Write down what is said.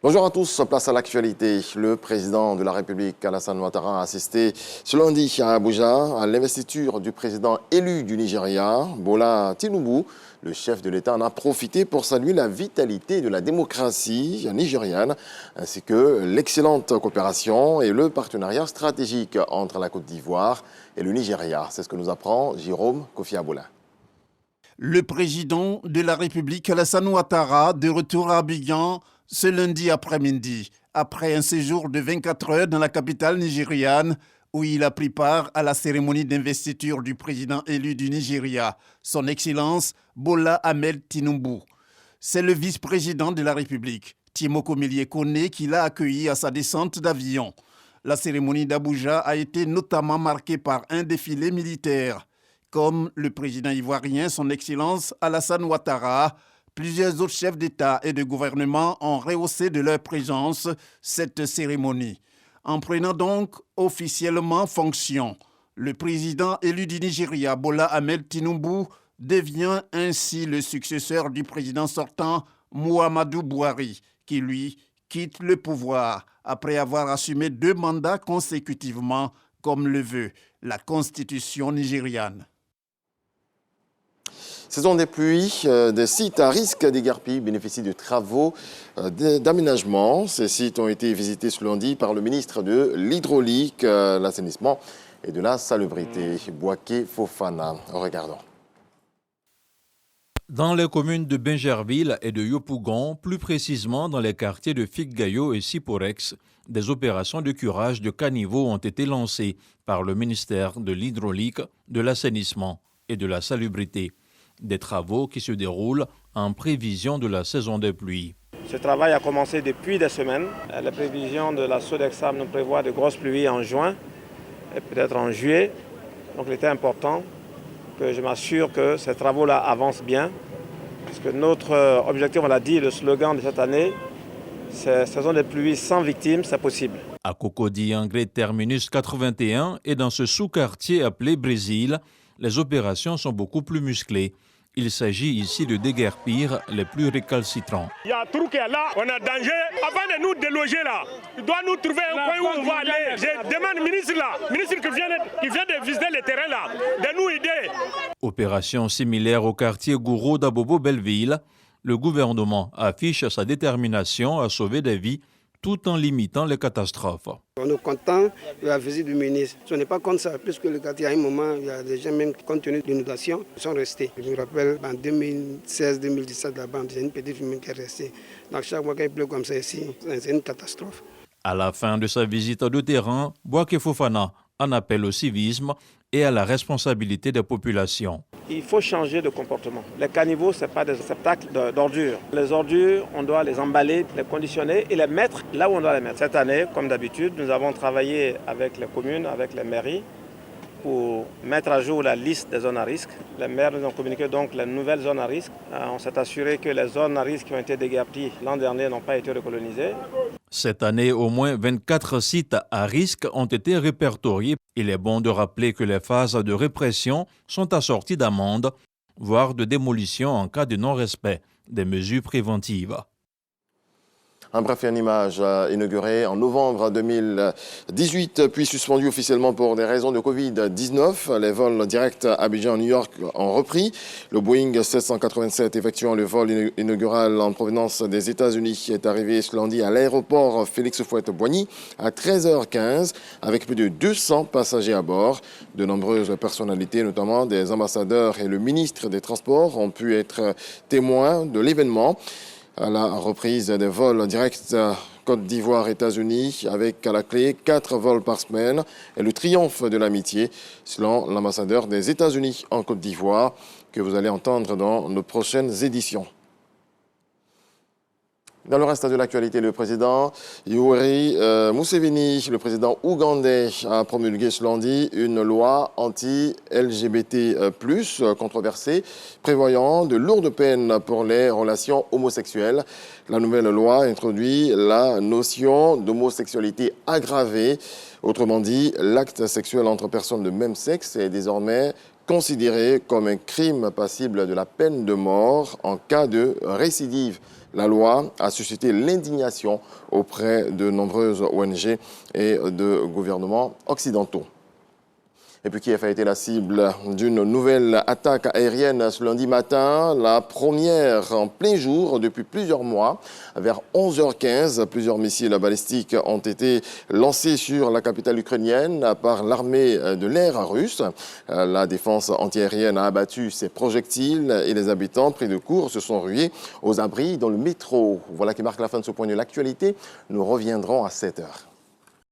Bonjour à tous, place à l'actualité. Le président de la République, Alassane Ouattara, a assisté ce lundi à Abuja à l'investiture du président élu du Nigeria, Bola Tinubu. Le chef de l'État en a profité pour saluer la vitalité de la démocratie nigériane, ainsi que l'excellente coopération et le partenariat stratégique entre la Côte d'Ivoire et le Nigeria. C'est ce que nous apprend Jérôme Kofi Aboula. Le président de la République, Alassane Ouattara, de retour à Abidjan ce lundi après-midi, après un séjour de 24 heures dans la capitale nigériane, où il a pris part à la cérémonie d'investiture du président élu du Nigeria, son Excellence Bola Ahmed Tinubu. C'est le vice-président de la République, Timoko Melie Kone, qui l'a accueilli à sa descente d'avion. La cérémonie d'Abuja a été notamment marquée par un défilé militaire. Comme le président ivoirien, son Excellence Alassane Ouattara, plusieurs autres chefs d'État et de gouvernement ont rehaussé de leur présence cette cérémonie. En prenant donc officiellement fonction, le président élu du Nigeria, Bola Ahmed Tinubu, devient ainsi le successeur du président sortant Muhammadu Buhari, qui lui quitte le pouvoir après avoir assumé 2 mandats consécutivement, comme le veut la constitution nigériane. Saison des pluies, des sites à risque d'égarpille bénéficient de travaux d'aménagement. Ces sites ont été visités ce lundi par le ministre de l'Hydraulique, l'Assainissement et de la Salubrité, Bouaké Fofana. Regardons. Dans les communes de Bingerville et de Yopougon, plus précisément dans les quartiers de Figuegayo et Siporex, des opérations de curage de caniveaux ont été lancées par le ministère de l'Hydraulique, de l'Assainissement et de la Salubrité. Des travaux qui se déroulent en prévision de la saison des pluies. Ce travail a commencé depuis des semaines. La prévision de la Sodexam nous prévoit de grosses pluies en juin et peut-être en juillet. Donc il était important que je m'assure que ces travaux-là avancent bien. Parce que notre objectif, on l'a dit, le slogan de cette année, c'est saison des pluies sans victimes, c'est possible. À Cocody-Anglais Terminus 81 et dans ce sous-quartier appelé Brésil, les opérations sont beaucoup plus musclées. Il s'agit ici de déguerpir les plus récalcitrants. Il y a un trou qui est là, on a danger. Avant de nous déloger là, il doit nous trouver un coin où on va aller. Je demande au ministre là, ministre qui vient de visiter le terrain là, de nous aider. Opération similaire au quartier Gouro d'Abobo-Belleville, le gouvernement affiche sa détermination à sauver des vies tout en limitant les catastrophes. On est content de la visite du ministre. Ce n'est pas comme ça, puisque le quartier, à un moment, il y a des gens, même compte tenu de l'inondation, ils sont restés. Je me rappelle, en 2016-2017, là-bas, c'est une petite famille qui est restée. Donc chaque fois qu'il pleut comme ça ici, c'est une catastrophe. À la fin de sa visite de terrain, Bouaké Fofana en appelle au civisme et à la responsabilité des populations. Il faut changer de comportement. Les caniveaux, ce n'est pas des réceptacles d'ordures. Les ordures, on doit les emballer, les conditionner et les mettre là où on doit les mettre. Cette année, comme d'habitude, nous avons travaillé avec les communes, avec les mairies, pour mettre à jour la liste des zones à risque. Les maires nous ont communiqué donc les nouvelles zones à risque. On s'est assuré que les zones à risque qui ont été déguerpies l'an dernier n'ont pas été recolonisées. Cette année, au moins 24 sites à risque ont été répertoriés. Il est bon de rappeler que les phases de répression sont assorties d'amendes, voire de démolition en cas de non-respect des mesures préventives. Un bref, une image inaugurée en novembre 2018, puis suspendue officiellement pour des raisons de Covid-19. Les vols directs Abidjan-New York ont repris. Le Boeing 787 effectuant le vol inaugural en provenance des États-Unis est arrivé ce lundi à l'aéroport Félix-Houphouët-Boigny à 13h15 avec plus de 200 passagers à bord. De nombreuses personnalités, notamment des ambassadeurs et le ministre des Transports, ont pu être témoins de l'événement. À la reprise des vols directs Côte d'Ivoire, États-Unis, avec à la clé 4 vols par semaine et le triomphe de l'amitié, selon l'ambassadeur des États-Unis en Côte d'Ivoire, que vous allez entendre dans nos prochaines éditions. Dans le reste de l'actualité, le président Yoweri Museveni, le président ougandais, a promulgué ce lundi une loi anti-LGBT+, controversée, prévoyant de lourdes peines pour les relations homosexuelles. La nouvelle loi introduit la notion d'homosexualité aggravée. Autrement dit, l'acte sexuel entre personnes de même sexe est désormais considéré comme un crime passible de la peine de mort en cas de récidive. La loi a suscité l'indignation auprès de nombreuses ONG et de gouvernements occidentaux. Et puis Kiev a été la cible d'une nouvelle attaque aérienne ce lundi matin, la première en plein jour depuis plusieurs mois. Vers 11h15, plusieurs missiles balistiques ont été lancés sur la capitale ukrainienne par l'armée de l'air russe. La défense antiaérienne a abattu ces projectiles et les habitants pris de court se sont rués aux abris dans le métro. Voilà qui marque la fin de ce point de l'actualité. Nous reviendrons à 7h.